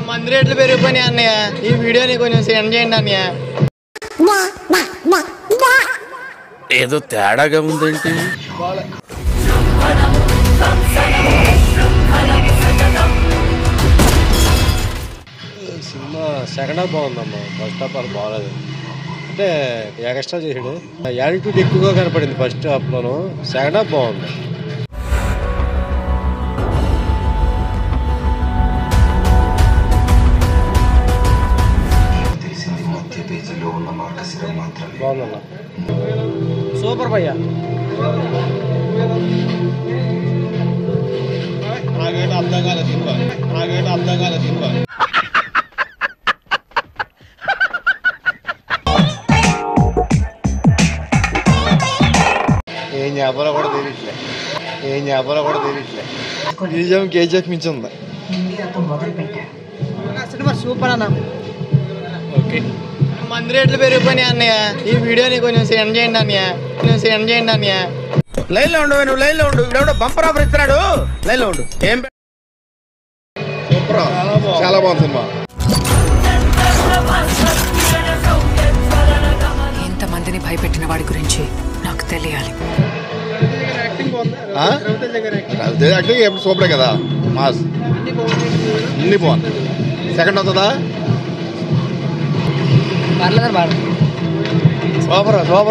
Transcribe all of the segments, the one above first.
మంది రేట్లు పెరిగిపోయినాయి అన్నయ్య. ఈ వీడియోని కొంచెం సెండ్ చేయండి అన్నయ్య. ఏదో తేడాగా ఉందేంటి? సినిమా సెకండ్ హాఫ్ బాగుందమ్మా. ఫస్ట్ హాఫ్ అది బాగాలేదు. అంటే ఎక్స్ట్రా చేసాడు. యాటిట్యూడ్ ఎక్కువగా కనపడింది ఫస్ట్ హాఫ్లోను. సెకండ్ హాఫ్ బాగుంది. బాగుందన్నా. సూపర్ భయ్యా. అర్థం కాలేదు సినిమా. ఏం చేపలో కూడా తెలియట్లే. నిజం కేజీఎఫ్ మించి ఉంది సినిమా. సూపర్ అన్న. ఓకే. మంది రేట్లు పెరిగిపోయినాయి అన్నయ్య. ఈ వీడియోని కొంచెం సెండ్ చేయండి అన్నయ్య. లైన్ లో ఉండు, నువ్వు లైన్ లో ఉండు. ఇప్పుడు బంపర్ ఆఫర్ ఇస్తున్నాడు, లైన్ లో ఉండు. ఏం సూపర్, చాలా బాగుంది సినిమా. ఎంతమందిని భయపెట్టిన వాడి గురించి నాకు తెలియాలి. యాక్టింగ్ ఎప్పుడు సూపరే కదా. మాస్ అన్ని బాగుంది. సెకండ్ అవుతుందా? సూపర్ చాలా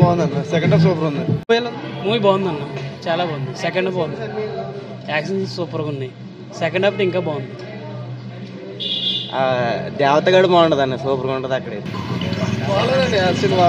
బాగుందన్న. సెకండ్ హాఫ్ సూపర్ ఉంది. మూవీ బాగుందన్న, చాలా బాగుంది. సెకండ్ హాఫ్ బాగుంది. యాక్షన్ సూపర్గా ఉన్నాయి. సెకండ్ హాఫ్ ఇంకా బాగుంది. దేవతగాడు బాగుంటుంది అన్న. సూపర్గా ఉంటుంది అక్కడే. బాగాలేదండి సినిమా.